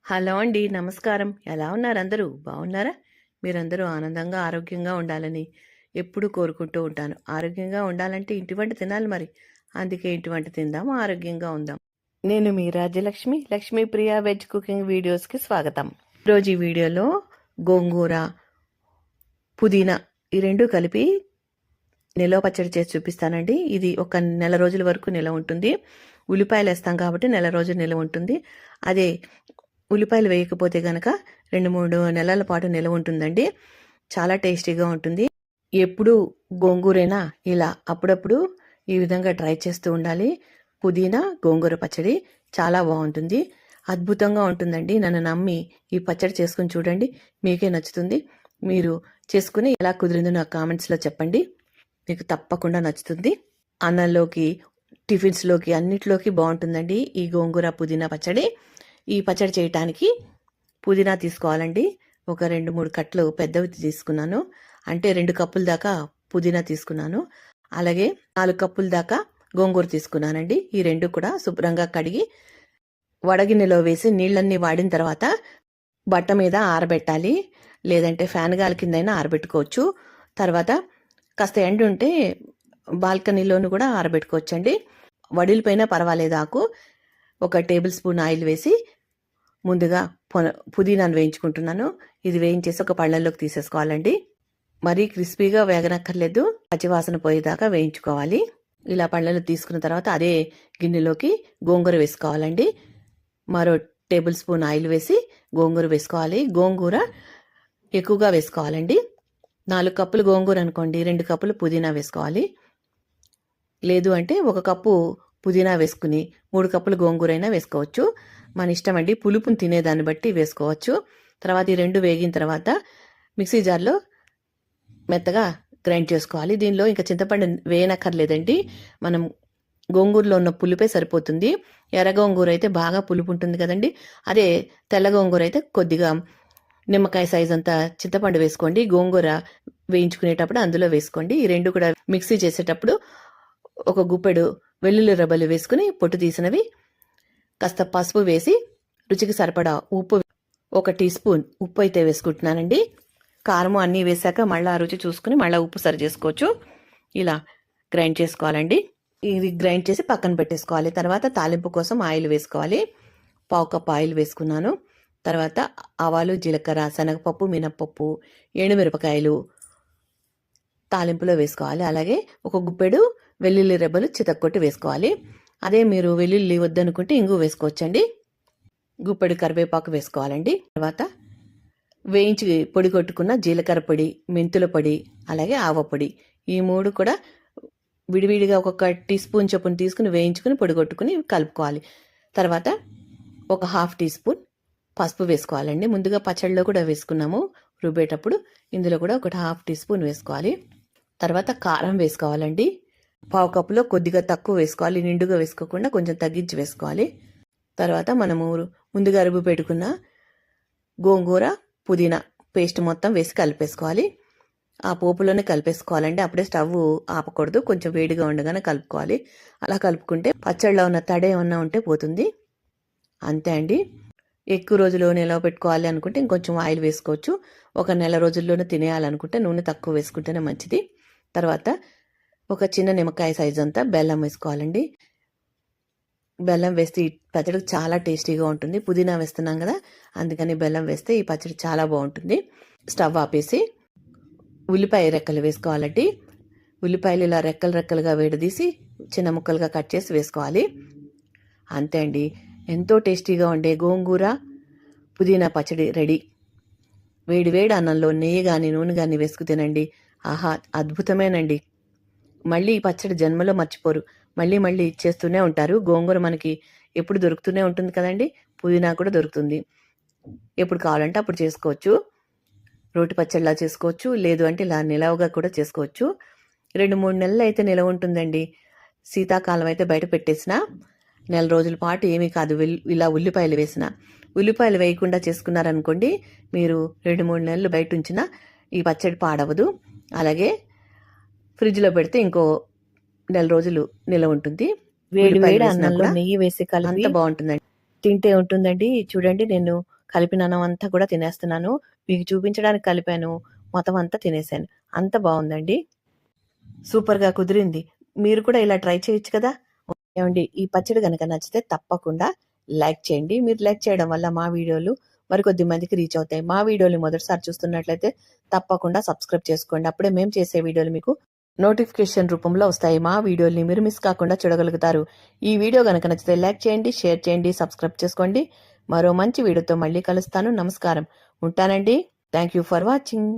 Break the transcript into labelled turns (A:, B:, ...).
A: Hello అండి. నమస్కారం. ఎలా ఉన్నారు అందరూ? బాగున్నారా? మీరందరూ ఆనందంగా, ఆరోగ్యంగా ఉండాలని ఎప్పుడూ కోరుకుంటూ ఉంటాను. ఆరోగ్యంగా ఉండాలంటే ఇంటి వంట తినాలి మరి. అందుకే ఇంటి వంట తిందాం, ఆరోగ్యంగా ఉందాం. నేను మీ రాజ్యలక్ష్మి, లక్ష్మీప్రియ వెజ్ కుకింగ్ వీడియోస్కి స్వాగతం. ఈరోజు ఈ వీడియోలో గోంగూర, పుదీనా ఈ రెండు కలిపి నిలవ పచ్చడి చేసి చూపిస్తానండి. ఇది ఒక నెల రోజుల వరకు నిలవ ఉంటుంది. ఉల్లిపాయలు వేస్తాం కాబట్టి నెల రోజులు నిలవ ఉంటుంది. అదే ఉల్లిపాయలు వేయకపోతే కనుక 2-3 నెలల పాటు నిలవ ఉంటుందండి. చాలా టేస్టీగా ఉంటుంది. ఎప్పుడు గోంగూరైనా ఇలా అప్పుడప్పుడు ఈ విధంగా ట్రై చేస్తూ ఉండాలి. పుదీనా గోంగూర పచ్చడి చాలా బాగుంటుంది, అద్భుతంగా ఉంటుందండి. నన్ను నమ్మి ఈ పచ్చడి చేసుకుని చూడండి, మీకే నచ్చుతుంది. మీరు చేసుకుని ఎలా కుదిరిందో నాకు కామెంట్స్లో చెప్పండి, మీకు తప్పకుండా నచ్చుతుంది. అన్నంలోకి, టిఫిన్స్లోకి అన్నిట్లోకి బాగుంటుందండి ఈ గోంగూర పుదీనా పచ్చడి. ఈ పచ్చడి చేయటానికి పుదీనా తీసుకోవాలండి. ఒక 2-3 కట్టలు పెద్దవి తీసుకున్నాను, అంటే 2 కప్పుల దాకా పుదీనా తీసుకున్నాను. అలాగే 4 కప్పుల దాకా గోంగూర తీసుకున్నానండి. ఈ రెండు కూడా శుభ్రంగా కడిగి వడగిన్నెలో వేసి నీళ్ళన్నీ వాడిన తర్వాత బట్ట మీద ఆరబెట్టాలి, లేదంటే ఫ్యాన్ గాలి కిందైనా ఆరబెట్టుకోవచ్చు. తర్వాత కాస్త ఎండ ఉంటే బాల్కనీలోను కూడా ఆరబెట్టుకోవచ్చండి. వడిలిపోయినా పర్వాలేదు. ఆకు ఒక టేబుల్ స్పూన్ ఆయిల్ వేసి ముందుగా పుదీనాను వేయించుకుంటున్నాను. ఇది వేయించేసి ఒక పళ్ళల్లోకి తీసేసుకోవాలండి. మరీ క్రిస్పీగా వేగనక్కర్లేదు, పచ్చివాసన పోయేదాకా వేయించుకోవాలి. ఇలా పళ్ళల్లో తీసుకున్న తర్వాత అదే గిన్నెలోకి గోంగూర వేసుకోవాలండి. మరో టేబుల్ స్పూన్ ఆయిల్ వేసి గోంగూర వేసుకోవాలి. గోంగూర ఎక్కువగా వేసుకోవాలండి. 4 కప్పులు గోంగూర అనుకోండి, 2 కప్పులు పుదీనా వేసుకోవాలి. లేదు అంటే 1 కప్పు పుదీనా వేసుకుని 3 కప్పులు గోంగూర అయినా వేసుకోవచ్చు, మన ఇష్టం అండి. పులుపుని తినేదాన్ని బట్టి వేసుకోవచ్చు. తర్వాత ఈ రెండు వేగిన తర్వాత మిక్సీ జార్లో మెత్తగా గ్రైండ్ చేసుకోవాలి. దీనిలో ఇంకా చింతపండు వేయనక్కర్లేదండి, మనం గోంగూరలో ఉన్న పులుపే సరిపోతుంది. ఎర్ర గోంగూర అయితే బాగా పులుపు ఉంటుంది కదండి, అదే తెల్ల గోంగూర అయితే కొద్దిగా నిమ్మకాయ సైజ్ అంతా చింతపండు వేసుకోండి. గోంగూర వేయించుకునేటప్పుడు అందులో వేసుకోండి. ఈ రెండు కూడా మిక్సీ చేసేటప్పుడు ఒక గుప్పెడు వెల్లుల్లి రెబ్బలు వేసుకుని పొట్టు తీసినవి, కాస్త పసుపు వేసి రుచికి సరిపడా ఉప్పు, 1 టీ స్పూన్ ఉప్పు అయితే వేసుకుంటున్నానండి. కారము అన్నీ వేసాక మళ్ళీ రుచి చూసుకుని మళ్ళీ ఉప్పు సరి చేసుకోవచ్చు. ఇలా గ్రైండ్ చేసుకోవాలండి. ఇది గ్రైండ్ చేసి పక్కన పెట్టేసుకోవాలి. తర్వాత తాలింపు కోసం ఆయిల్ వేసుకోవాలి. 1/4 కప్ ఆయిల్ వేసుకున్నాను. తర్వాత ఆవాలు, జీలకర్ర, శనగపప్పు, మినప్పప్పు, ఎండుమిరపకాయలు తాలింపులో వేసుకోవాలి. అలాగే ఒక గుప్పెడు వెల్లుల్లి రెబ్బలు చితక్కొట్టి వేసుకోవాలి. అదే మీరు వెల్లుల్లి వద్దనుకుంటే ఇంగు వేసుకోవచ్చండి. గుప్పెడు కరివేపాకు వేసుకోవాలండి. తర్వాత వేయించి పొడి కొట్టుకున్న జీలకర్ర పొడి, మెంతుల పొడి, అలాగే ఆవ పొడి, ఈ 3 కూడా విడివిడిగా 1 టీ స్పూన్ చొప్పున తీసుకుని వేయించుకుని పొడి కొట్టుకుని కలుపుకోవాలి. తర్వాత 1/2 టీ స్పూన్ పసుపు వేసుకోవాలండి. ముందుగా పచ్చడిలో కూడా వేసుకున్నాము రుబ్బేటప్పుడు, ఇందులో కూడా 1/2 టీ స్పూన్ వేసుకోవాలి. తర్వాత కారం వేసుకోవాలండి. 1/4 కప్పులో కొద్దిగా తక్కువ వేసుకోవాలి, నిండుగా వేసుకోకుండా కొంచెం తగ్గించి వేసుకోవాలి. తర్వాత మనము ముందుగా రుబ్బు పెట్టుకున్న గోంగూర, పుదీనా పేస్ట్ మొత్తం వేసి కలిపేసుకోవాలి. ఆ పోపులోనే కలిపేసుకోవాలండి, అప్పుడే స్టవ్ ఆపకూడదు, కొంచెం వేడిగా ఉండగానే కలుపుకోవాలి. అలా కలుపుకుంటే పచ్చడిలో ఉన్న తడి ఏమన్నా ఉంటే పోతుంది. అంతే అండి. ఎక్కువ రోజులు నిలవ పెట్టుకోవాలి అనుకుంటే ఇంకొంచెం ఆయిల్ వేసుకోవచ్చు. 1 నెల రోజుల్లోనే తినేయాలనుకుంటే నూనె తక్కువ వేసుకుంటేనే మంచిది. తర్వాత ఒక చిన్న నిమ్మకాయ సైజ్ అంతా బెల్లం వేసుకోవాలండి. బెల్లం వేస్తే ఈ పచ్చడి చాలా టేస్టీగా ఉంటుంది. పుదీనా వేస్తున్నాం కదా, అందుకని బెల్లం వేస్తే ఈ పచ్చడి చాలా బాగుంటుంది. స్టవ్ ఆపేసి ఉల్లిపాయ రెక్కలు వేసుకోవాలండి. ఉల్లిపాయలు ఇలా రెక్కలుగా వేడదీసి చిన్న ముక్కలుగా కట్ చేసి వేసుకోవాలి. అంతే అండి, ఎంతో టేస్టీగా ఉండే గోంగూర పుదీనా పచ్చడి రెడీ. వేడి వేడి అన్నంలో నెయ్యి కానీ నూనె కానీ వేసుకు తినండి. ఆహా, అద్భుతమేనండి. మళ్ళీ ఈ పచ్చడి జన్మలో మర్చిపోరు, మళ్ళీ మళ్ళీ చేస్తూనే ఉంటారు. గోంగూర మనకి ఎప్పుడు దొరుకుతూనే ఉంటుంది కదండి, పుదీనా కూడా దొరుకుతుంది. ఎప్పుడు కావాలంటే అప్పుడు చేసుకోవచ్చు. రోటి పచ్చడిలా చేసుకోవచ్చు, లేదు అంటే ఇలా నిలవగా కూడా చేసుకోవచ్చు. 2-3 నెలలు అయితే నిలవ ఉంటుందండి. శీతాకాలం అయితే బయట పెట్టేసిన నెల రోజుల పాటు ఏమీ కాదు. ఇలా ఉల్లిపాయలు వేసిన, ఉల్లిపాయలు వేయకుండా చేసుకున్నారనుకోండి, మీరు 2-3 నెలలు బయట ఉంచినా ఈ పచ్చడి పాడవదు. అలాగే ఫ్రిడ్జ్లో పెడితే ఇంకో నెల రోజులు నిలవ ఉంటుంది. వేడి వేడి అన్నంలో నెయ్యి వేసి కలిపి అంత బాగుంటుందండి. తింటే ఉంటుందండి. చూడండి నేను కలిపిన అన్నం అంతా కూడా తినేస్తున్నాను. మీకు చూపించడానికి కలిపాను. మొత్తం అంతా తినేసాను. అంత బావుందండి. సూపర్‌గా కుదిరింది. మీరు కూడా ఇలా ట్రై చేయొచ్చు కదా! ఏవండీ ఈ పచ్చడి గనక నచ్చితే తప్పకుండా లైక్ చేయండి. మీరు లైక్ చేయడం వల్ల మా వీడియోలు మరికొద్ది మందికి రీచ్ అవుతాయి. మా వీడియోని మొదటిసారి చూస్తున్నట్లయితే తప్పకుండా సబ్స్క్రైబ్ చేసుకోండి. అప్పుడే మేము చేసే వీడియోలు మీకు నోటిఫికేషన్ రూపంలో వస్తాయి. మా వీడియోల్ని మీరు మిస్ కాకుండా చూడగలుగుతారు. ఈ వీడియో గనక నచ్చితే లైక్ చేయండి, షేర్ చేయండి, సబ్స్క్రైబ్ చేసుకోండి. మరో మంచి వీడియోతో మళ్ళీ కలుస్తాను. నమస్కారం. ఉంటానండి. Thank you for watching.